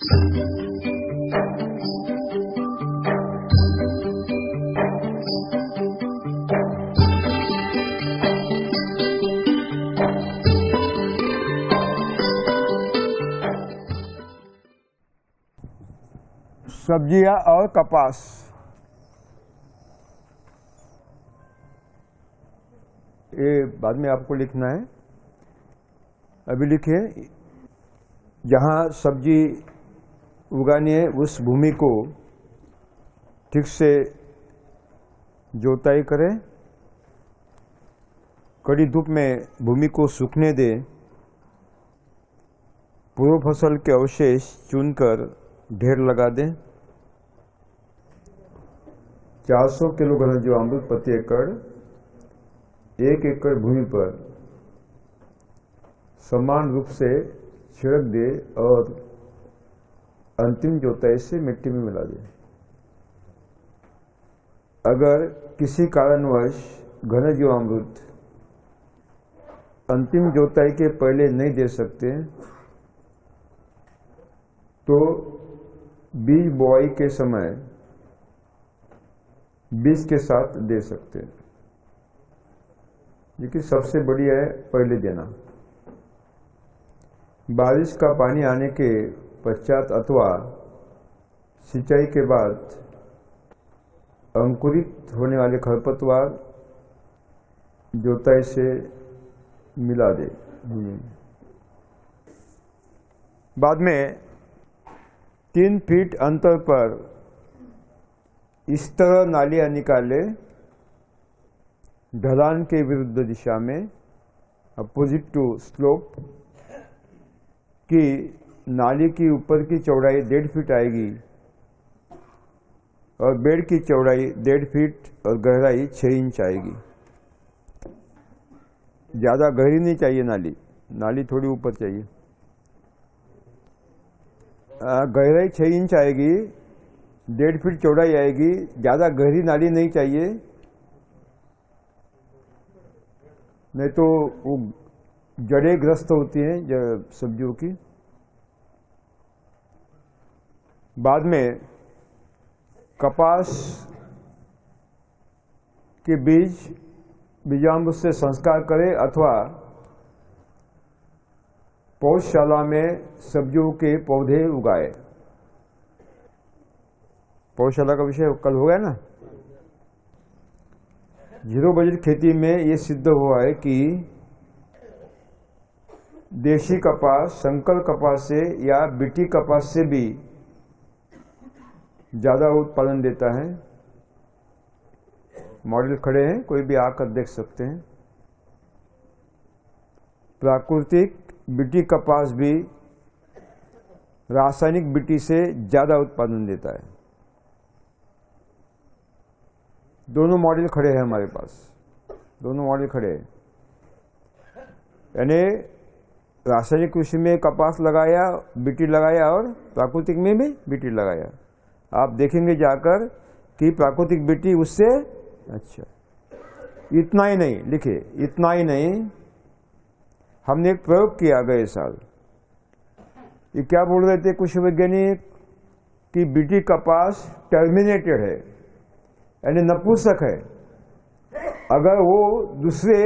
सब्जियां और कपास। ये बाद में आपको लिखना है, अभी लिखिए। जहाँ सब्जी उगानी है उस भूमि को ठीक से जोताई करें, कड़ी धूप में भूमि को सूखने दें, पूर्व फसल के अवशेष चुनकर ढेर लगा दें। 400 किलो घनजीवामृत प्रति एकड़ 1 एकड़ भूमि पर समान रूप से छिड़क दे और अंतिम जोताई से मिट्टी में मिला दे। अगर किसी कारणवश घनजीवामृत अंतिम जोताई के पहले नहीं दे सकते तो बीज बोआई के समय बीज के साथ दे सकते हैं, लेकिन सबसे बढ़िया है पहले देना। बारिश का पानी आने के पश्चात अथवा सिंचाई के बाद अंकुरित होने वाले खरपतवार जोताई से मिला दे। बाद में 3 फीट अंतर पर इस तरह नालियां निकाले, ढलान के विरुद्ध दिशा में, अपोजिट टू स्लोप, कि नाली की ऊपर की चौड़ाई 1.5 फीट आएगी और बेड की चौड़ाई 1.5 फीट और गहराई 6 इंच आएगी। ज़्यादा गहरी नहीं चाहिए नाली, नाली थोड़ी ऊपर चाहिए। गहराई 6 इंच आएगी, 1.5 फीट चौड़ाई आएगी, ज़्यादा गहरी नाली नहीं चाहिए, नहीं तो वो जड़ें ग्रस्त होती हैं सब्जियों की। बाद में कपास के बीजामृत से संस्कार करें अथवा पौधशाला में सब्जियों के पौधे उगाए। पौधशाला का विषय कल हो गया ना। जीरो बजट खेती में ये सिद्ध हुआ है कि देशी कपास संकर कपास से या बीटी कपास से भी ज़्यादा उत्पादन देता है। मॉडल खड़े हैं, कोई भी आकर देख सकते हैं। प्राकृतिक बीटी कपास भी रासायनिक बीटी से ज़्यादा उत्पादन देता है। दोनों मॉडल खड़े हैं हमारे पास, दोनों मॉडल खड़े हैं। यानी रासायनिक कृषि में कपास लगाया, बीटी लगाया और प्राकृतिक में भी बीटी लगाया। आप देखेंगे जाकर कि प्राकृतिक बीटी उससे अच्छा। इतना ही नहीं, लिखे इतना ही नहीं, हमने एक प्रयोग किया गए साल। ये क्या बोल रहे थे कुछ वैज्ञानिक कि बीटी कपास टर्मिनेटेड है, यानी नपुंसक है। अगर वो दूसरे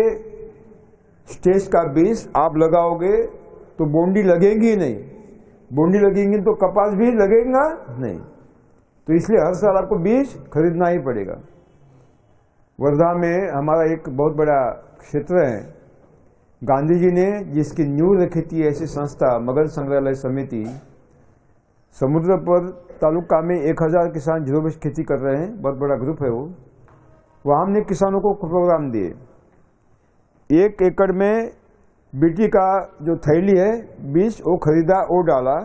स्टेज का बीज आप लगाओगे तो बोंडी लगेगी ही नहीं, बोंडी लगेंगी तो कपास भी लगेगा नहीं। तो इसलिए हर साल आपको बीज खरीदना ही पड़ेगा। वर्धा में हमारा एक बहुत बड़ा क्षेत्र है, गांधी जी ने जिसकी नींव रखी थी ऐसी संस्था मगध संग्रहालय समिति, समुद्र पर तालुका में 1000 किसान जीरो बेस्ड खेती कर रहे हैं, बहुत बड़ा ग्रुप है वो। वहाँ हमने किसानों को प्रोग्राम दिए। 1 एकड़ में बीटी का जो थैली है बीज वो खरीदा, वो डाला।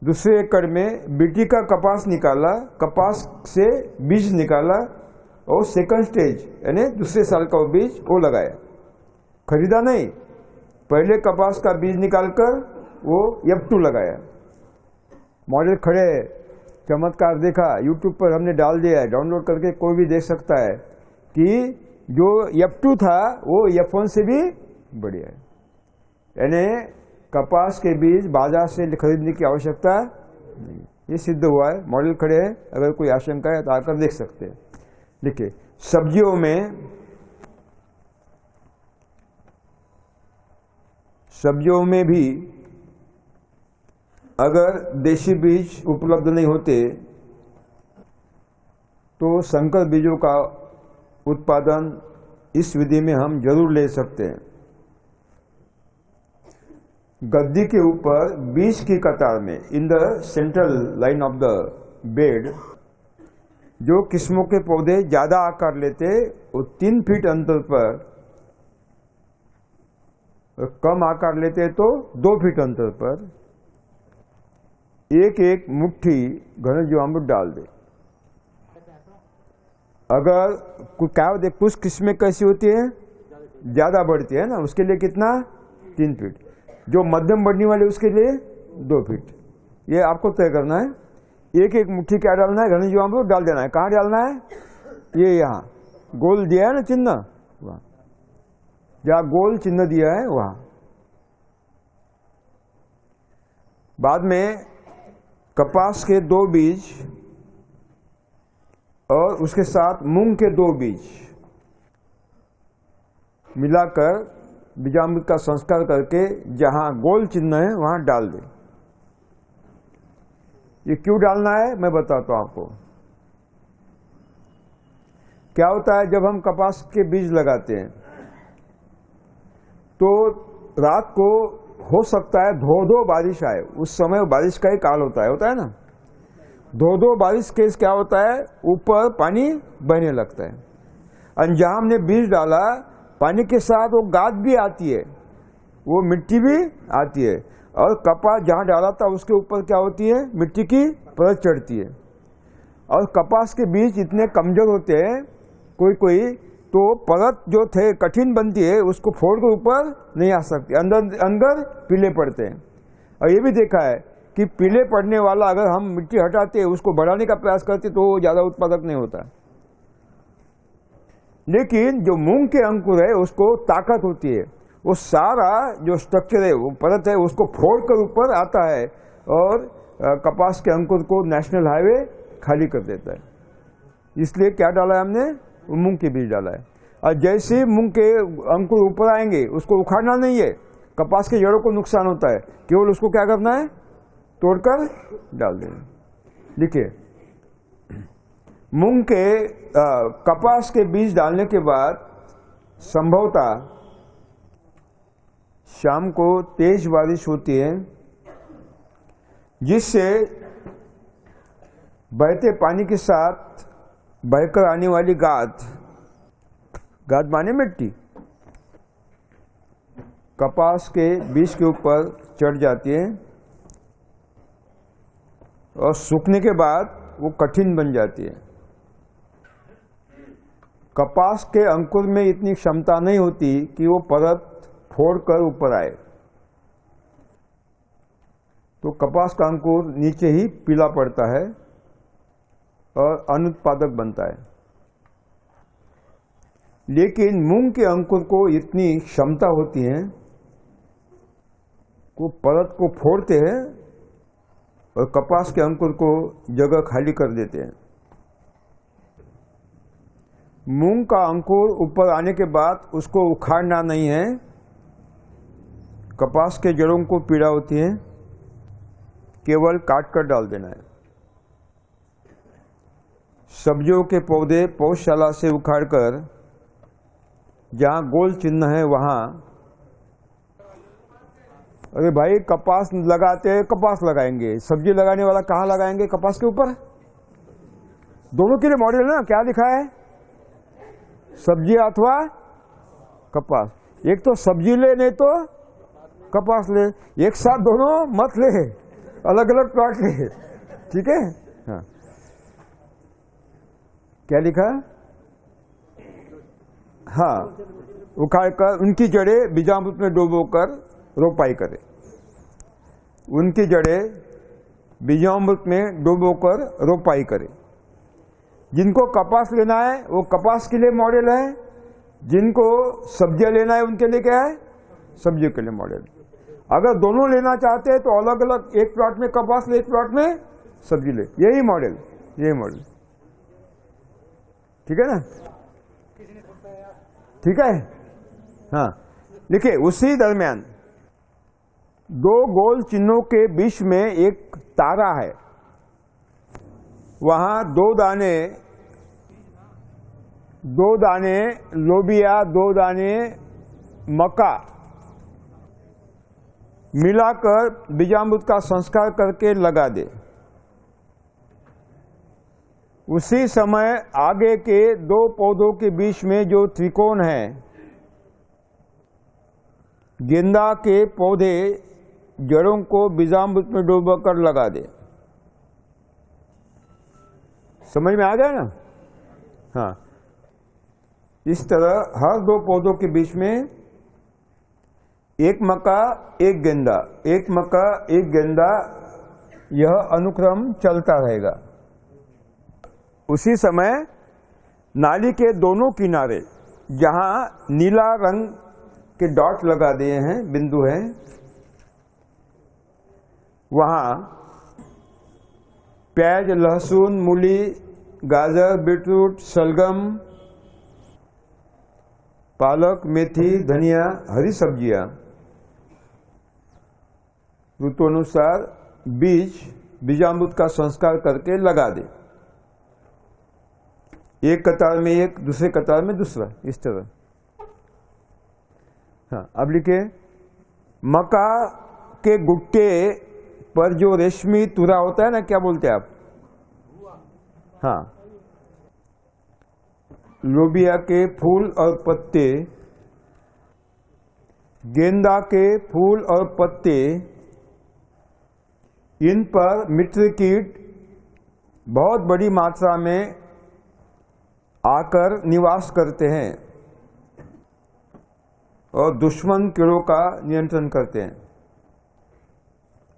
दूसरे एकड़ में बीटी का कपास निकाला, कपास से बीज निकाला और सेकंड स्टेज यानी दूसरे साल का वो बीज वो लगाया। खरीदा नहीं, पहले कपास का बीज निकालकर वो F2 लगाया। मॉडल खड़े, चमत्कार देखा, यूट्यूब पर हमने डाल दिया है, डाउनलोड करके कोई भी देख सकता है कि जो F2 था वो F1 से भी बढ़िया है। यानी कपास के बीज बाजार से खरीदने की आवश्यकता नहीं। ये सिद्ध हुआ है, मॉडल खड़े हैं, अगर कोई आशंका है तो आकर देख सकते हैं। देखिए सब्जियों में भी अगर देशी बीज उपलब्ध नहीं होते तो संकर बीजों का उत्पादन इस विधि में हम जरूर ले सकते हैं। गद्दी के ऊपर बीज की कतार में in the central line of the bed जो किस्मों के पौधे ज्यादा आकार लेते वो 3 फीट अंतर पर, कम आकार लेते तो 2 फीट अंतर पर एक एक मुट्ठी घन जीवामृत डाल दे। अगर क्या होते, कुछ किस्में कैसी होती है ज्यादा बढ़ती है ना, उसके लिए कितना 3 फीट, जो मध्यम बढ़ने वाले उसके लिए 2 फीट। ये आपको तय करना है। एक एक मुट्ठी क्या डालना है, घन जीवामृत डाल देना है। कहाँ डालना है, ये यहाँ गोल दिया है ना चिन्ह, वहां जहाँ गोल चिन्ह दिया है वहां। बाद में कपास के 2 बीज और उसके साथ मूंग के 2 बीज मिलाकर बीजामृत का संस्कार करके जहां गोल चिन्ह है वहां डाल दे। ये क्यों डालना है मैं बताता हूं आपको। क्या होता है, जब हम कपास के बीज लगाते हैं तो रात को हो सकता है धो बारिश आए, उस समय बारिश का ही काल होता है ना। धो बारिश के क्या होता है, ऊपर पानी बहने लगता है। और जहां हमने बीज डाला पानी के साथ वो गाद भी आती है, वो मिट्टी भी आती है, और कपास जहां डाला था उसके ऊपर क्या होती है, मिट्टी की परत चढ़ती है। और कपास के बीज इतने कमजोर होते हैं कोई तो परत जो थे कठिन बनती है, उसको फोड़ कर ऊपर नहीं आ सकती, अंदर पीले पड़ते हैं। और ये भी देखा है कि पीले पड़ने वाला अगर हम मिट्टी हटाते उसको बढ़ाने का प्रयास करते तो वो ज्यादा उत्पादक नहीं होता। लेकिन जो मूंग के अंकुर है उसको ताकत होती है, वो सारा जो स्ट्रक्चर है, वो परत है, उसको फोड़कर ऊपर आता है और कपास के अंकुर को नेशनल हाईवे खाली कर देता है। इसलिए क्या डाला है हमने, मूंग के बीज डाला है। और जैसे ही मूंग के अंकुर ऊपर आएंगे उसको उखाड़ना नहीं है, कपास के जड़ों को नुकसान होता है, केवल उसको क्या करना है, तोड़कर डाल देना। देखिए मूंग के कपास के बीज डालने के बाद संभवतः शाम को तेज बारिश होती है, जिससे बहते पानी के साथ बहकर आने वाली गाद माने मिट्टी कपास के बीज के ऊपर चढ़ जाती है और सूखने के बाद वो कठिन बन जाती है। कपास के अंकुर में इतनी क्षमता नहीं होती कि वो परत फोड़कर ऊपर आए, तो कपास का अंकुर नीचे ही पीला पड़ता है और अनुत्पादक बनता है। लेकिन मूंग के अंकुर को इतनी क्षमता होती है को परत को फोड़ते हैं और कपास के अंकुर को जगह खाली कर देते हैं। मूंग का अंकुर ऊपर आने के बाद उसको उखाड़ना नहीं है, कपास के जड़ों को पीड़ा होती है, केवल काट कर डाल देना है। सब्जियों के पौधे पौधशाला से उखाड़कर जहां गोल चिन्ह है वहां, अरे भाई कपास लगाते हैं, कपास लगाएंगे, सब्जी लगाने वाला कहाँ लगाएंगे, कपास के ऊपर। दोनों के लिए मॉडल है ना, क्या लिखा है, सब्जी अथवा कपास। एक तो सब्जी ले नहीं तो कपास ले, एक साथ दोनों मत ले, अलग अलग प्लॉट ले, ठीक है। हाँ क्या लिखा, हाँ उखाड़कर उनकी जड़ें बीजामृत में डुबोकर रोपाई करें, उनकी जड़ें बीजामृत में डुबोकर रोपाई करें। जिनको कपास लेना है वो कपास के लिए मॉडल है, जिनको सब्जियां लेना है उनके लिए क्या है, सब्जियों के लिए मॉडल। अगर दोनों लेना चाहते हैं तो अलग अलग, एक प्लॉट में कपास ले, एक प्लॉट में सब्जी ले। यही मॉडल, यही मॉडल, ठीक है ना? ठीक है। हाँ, देखिए उसी दरमियान दो गोल चिन्हों के बीच में एक तारा है, वहां दो दाने लोबिया, दो दाने मक्का मिलाकर बीजामृत का संस्कार करके लगा दे। उसी समय आगे के दो पौधों के बीच में जो त्रिकोण है, गेंदा के पौधे जड़ों को बीजामृत में डुबोकर लगा दे। समझ में आ गया ना? हाँ, इस तरह हर दो पौधों के बीच में एक मक्का एक गेंदा, एक मक्का एक गेंदा, यह अनुक्रम चलता रहेगा। उसी समय नाली के दोनों किनारे जहां नीला रंग के डॉट लगा दिए हैं, बिंदु हैं, वहां प्याज, लहसुन, मूली, गाजर, बीटरूट, शलगम, पालक, मेथी, धनिया, हरी सब्जियां ऋतु अनुसार बीजामृत का संस्कार करके लगा दे। एक कतार में एक, दूसरे कतार में दूसरा, इस तरह। हाँ, अब लिखे मक्का के गुट्टे पर जो रेशमी तुरा होता है ना, क्या बोलते हैं आप? हाँ, लोबिया के फूल और पत्ते, गेंदा के फूल और पत्ते, इन पर मित्र कीट बहुत बड़ी मात्रा में आकर निवास करते हैं और दुश्मन कीड़ों का नियंत्रण करते हैं।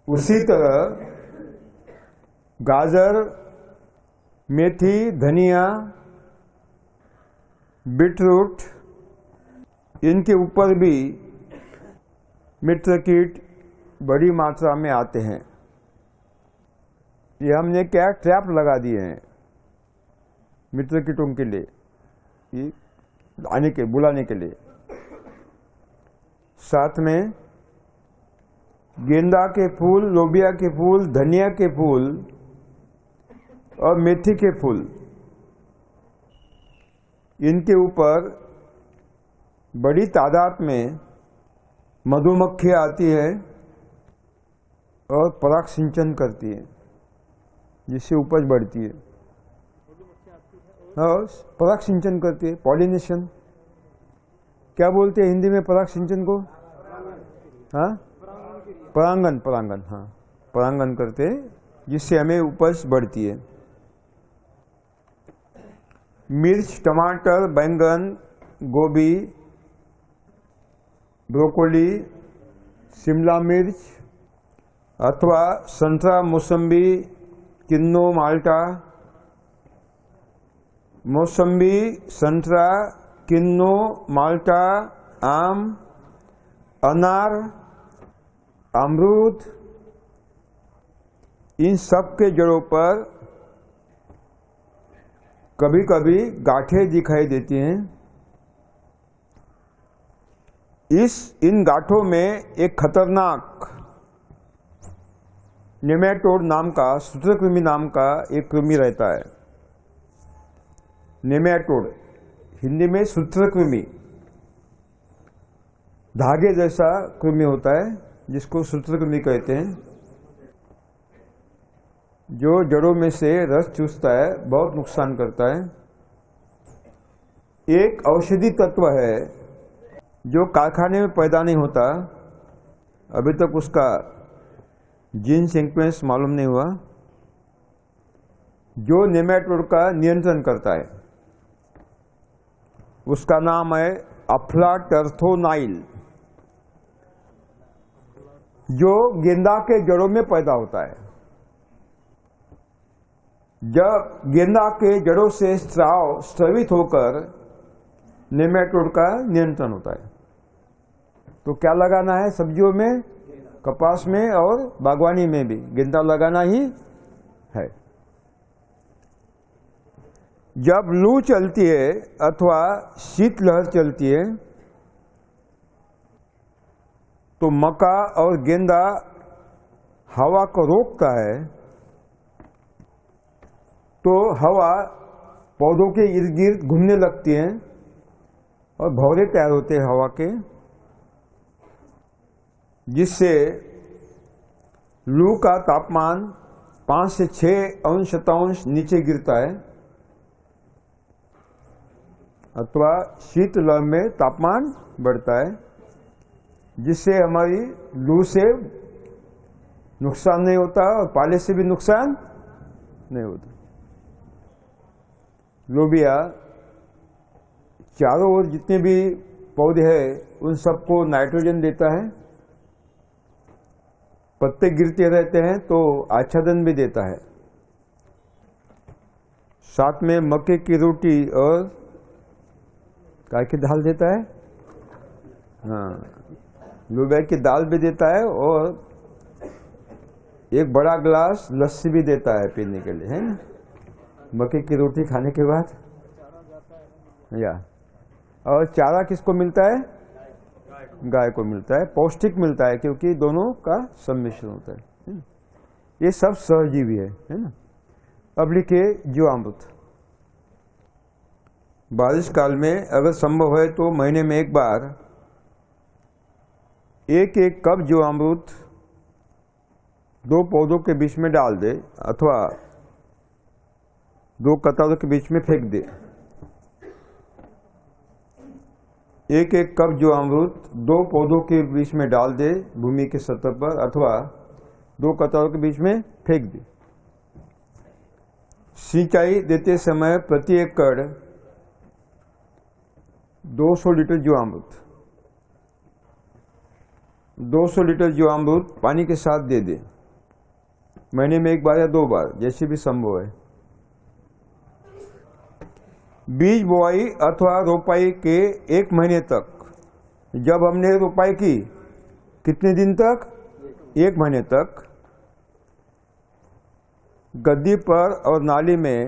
उसी तरह गाजर, मेथी, धनिया, बीटरूट, इनके ऊपर भी मित्र कीट बड़ी मात्रा में आते हैं। ये हमने क्या ट्रैप लगा दिए हैं मित्र कीटों के लिए, ये आने के, बुलाने के लिए। साथ में गेंदा के फूल, लोबिया के फूल, धनिया के फूल और मेथी के फूल, इनके ऊपर बड़ी तादाद में मधुमक्खियाँ आती है और पराग सिंचन करती है, जिससे उपज बढ़ती है। और पराग सिंचन करती है, पॉलिनेशन। क्या बोलते हैं हिंदी में पराग सिंचन को? हाँ, परागण, परागण। हाँ, परागण करते हैं, जिससे हमें उपज बढ़ती है। मिर्च, टमाटर, बैंगन, गोभी, ब्रोकोली, शिमला मिर्च अथवा संतरा, मौसम्बी, किन्नो, माल्टा, मौसम्बी, संतरा, किन्नो, माल्टा, आम, अनार, अमरूद, इन सब के जड़ों पर कभी कभी गांठें दिखाई देती हैं। इन गांठों में एक खतरनाक नेमेटोड नाम का, सूत्रकृमि नाम का एक कृमि रहता है। नेमेटोड, हिंदी में सूत्रकृमि, धागे जैसा कृमि होता है जिसको सूत्रकृमि कहते हैं, जो जड़ों में से रस चूसता है, बहुत नुकसान करता है। एक औषधि तत्व है जो कारखाने में पैदा नहीं होता, अभी तक उसका जीन सीक्वेंस मालूम नहीं हुआ, जो नेमेटोड का नियंत्रण करता है। उसका नाम है अफ्लाटर्थोनाइल, जो गेंदा के जड़ों में पैदा होता है। जब गेंदा के जड़ों से स्राव स्रवित होकर नेमेटोड का नियंत्रण होता है। तो क्या लगाना है सब्जियों में? कपास में और बागवानी में भी गेंदा लगाना ही है। जब लू चलती है अथवा शीतलहर चलती है तो मक्का और गेंदा हवा को रोकता है, तो हवा पौधों के इर्द गिर्द घूमने लगती है और भंवरे तैयार होते हैं हवा के, जिससे लू का तापमान 5 से 6 अंश शतांश नीचे गिरता है अथवा शीतलहर में तापमान बढ़ता है, जिससे हमारी लू से नुकसान नहीं होता और पाले से भी नुकसान नहीं होता। लोबिया चारों ओर जितने भी पौधे हैं उन सबको नाइट्रोजन देता है, पत्ते गिरते रहते हैं तो आच्छादन भी देता है। साथ में मक्के की रोटी और काय की दाल देता है, हाँ लोबिया की दाल भी देता है और एक बड़ा गिलास लस्सी भी देता है पीने के लिए, है ना, मक्के की रोटी खाने के बाद। या और चारा किसको मिलता है? गाय को मिलता है, पौष्टिक मिलता है क्योंकि दोनों का सम्मिश्रण होता है। ये सब सहजीवी है ना। अब लिखिए जीवामृत। बारिश काल में अगर संभव है तो महीने में एक बार 1-1 कप जीवामृत 2 पौधों के बीच में डाल दे अथवा 2 कतारों के बीच में फेंक दे। 1-1 कप जीवामृत 2 पौधों के बीच में डाल दे भूमि के सतह पर अथवा 2 कतारों के बीच में फेंक दे। सिंचाई देते समय प्रति एकड़ 200 लीटर जीवामृत 200 लीटर जीवामृत पानी के साथ दे दे, महीने में 1 बार या 2 बार जैसे भी संभव है। बीज बोआई अथवा रोपाई के 1 महीने तक, जब हमने रोपाई की कितने दिन तक? 1 महीने तक गद्दी पर और नाली में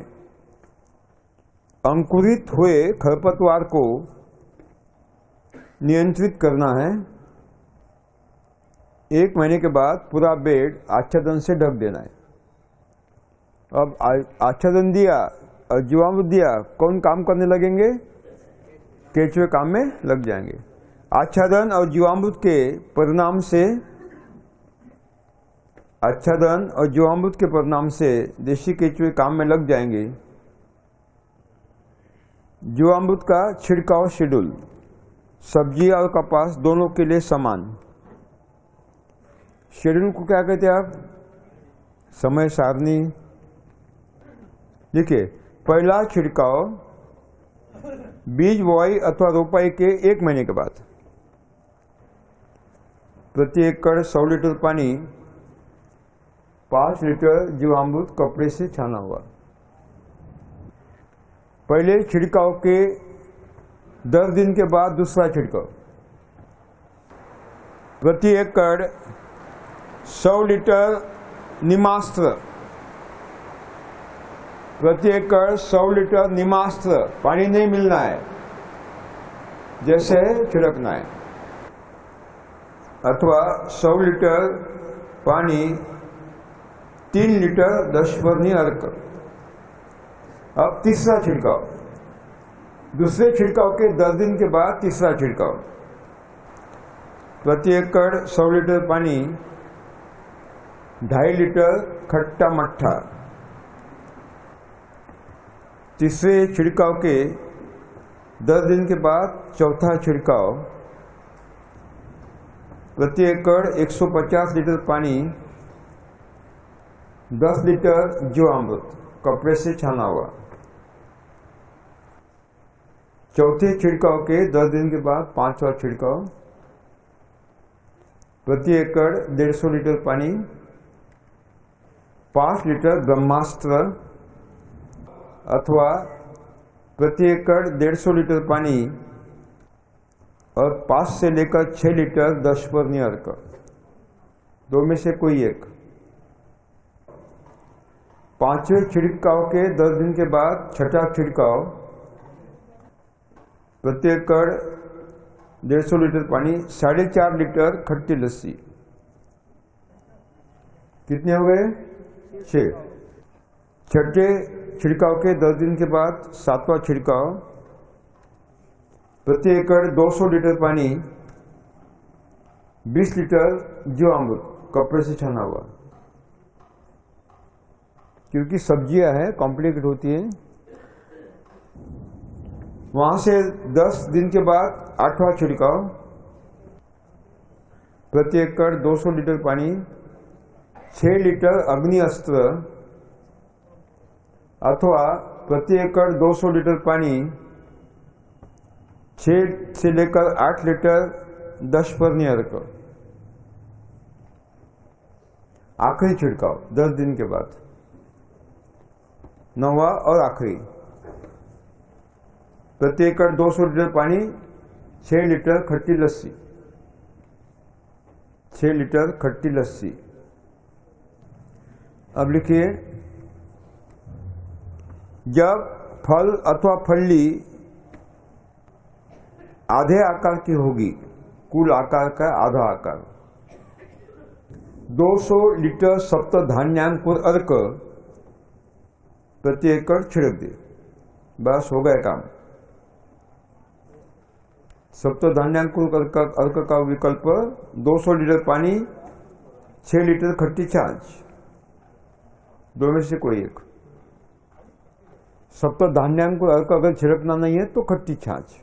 अंकुरित हुए खरपतवार को नियंत्रित करना है। 1 महीने के बाद पूरा बेड आच्छादन से ढक देना है। अब आच्छादन दिया और जीवामृत दिया, कौन काम करने लगेंगे? केंचुए काम में लग जाएंगे। आच्छादन और जीवामृत के परिणाम से देशी केंचुए काम में लग जाएंगे। जीवामृत का छिड़काव शेड्यूल सब्जी और कपास दोनों के लिए समान। शेड्यूल को क्या कहते हैं आप? समय सारणी। देखिए, पहला छिड़काव बीज बोआई अथवा रोपाई के 1 महीने के बाद प्रति एकड़ 100 लीटर पानी 5 लीटर जीवामृत कपड़े से छाना हुआ। पहले छिड़काव के 10 दिन के बाद दूसरा छिड़काव प्रति एकड़ 100 लीटर नीमास्त्र प्रति एकड़ 100 लीटर नीमास्त्र, पानी नहीं मिलना है, जैसे छिड़कना है, अथवा 100 लीटर पानी 3 लीटर 10 वर्नी अर्क। अब तीसरा छिड़काव, दूसरे छिड़काव के 10 दिन के बाद तीसरा छिड़काव प्रति एकड़ 100 लीटर पानी 2.5 लीटर खट्टा मट्ठा। तीसरे छिड़काव के 10 दिन के बाद चौथा छिड़काव प्रति एकड़ 150 लीटर पानी 10 लीटर जीवामृत कपड़े से छाना हुआ। चौथे छिड़काव के 10 दिन के बाद पांचवा छिड़काव प्रति एकड़ 150 लीटर पानी 5 लीटर ब्रह्मास्त्र अथवा प्रति एकड़ 150 लीटर पानी और 5 से लेकर 6 लीटर 10 वर्नी अर्क। दो में से कोई एक। पांचवें छिड़काव के 10 दिन के बाद छठा छिड़काव, प्रति एकड़ 150 लीटर पानी, 4.5 लीटर खट्टी लस्सी। कितने हो गए? 6। छठे छिड़काव के 10 दिन के बाद सातवां छिड़काव, प्रति एकड़ 200 लीटर पानी, 20 लीटर जीवामृत कपड़े से छाना हुआ। क्योंकि सब्जियां हैं, कॉम्प्लिकेट होती हैं। वहां से 10 दिन के बाद 8वां छिड़काव, प्रति एकड़ 200 लीटर पानी, 6 लीटर अग्नि अस्त्र, अथवा प्रति एकड़ 200 लीटर पानी, 6 से लेकर 8 लीटर दशपर्णी अर्क। आखिरी छिड़काव 10 दिन के बाद, 9वां और आखिरी, प्रति एकड़ 200 लीटर पानी, 6 लीटर खट्टी लस्सी, 6 लीटर खट्टी लस्सी। अब लिखिए, जब फल अथवा फल्ली आधे आकार की होगी, कुल आकार का आधा आकार, 200 लीटर सप्त धान्यांकुर अर्क प्रति एकड़ छिड़क दे। बस हो गया काम। सप्त धान्यांकुर अर्क का विकल्प 200 लीटर पानी, 6 लीटर खट्टी छाछ, दो में से कोई एक। सप्त धान्यांकुर अर्क अगर छिड़कना नहीं है तो खट्टी छाछ,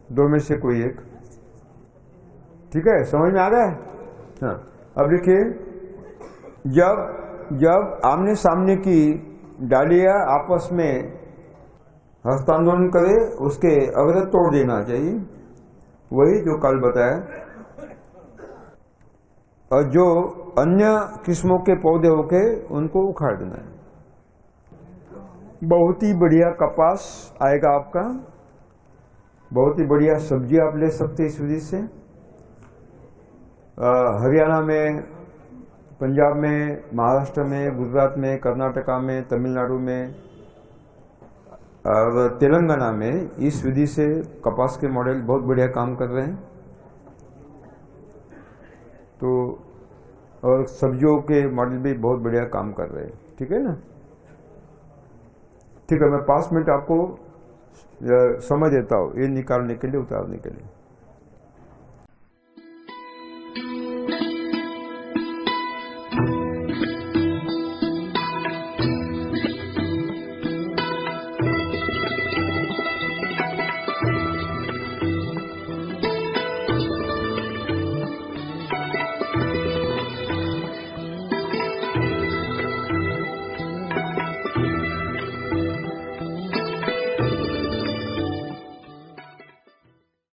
दो में से कोई एक। ठीक है, समझ में आ गया? हाँ। अब देखिए, जब आमने सामने की डालियां आपस में हस्तांदोलन करे, उसके अग्र तोड़ देना चाहिए, वही जो कल बताया। और जो अन्य किस्मों के पौधे होके उनको उखाड़ देना है। बहुत ही बढ़िया कपास आएगा आपका, बहुत ही बढ़िया सब्जी आप ले सकते हैं इस विधि से। हरियाणा में, पंजाब में, महाराष्ट्र में, गुजरात में, कर्नाटका में, तमिलनाडु में और तेलंगाना में इस विधि से कपास के मॉडल बहुत बढ़िया काम कर रहे हैं। तो और सब्जियों के मॉडल भी बहुत बढ़िया काम कर रहे हैं। ठीक है ना? ठीक है, मैं 5 मिनट आपको समझ देता हूँ ये निकालने के लिए, उतारने के लिए।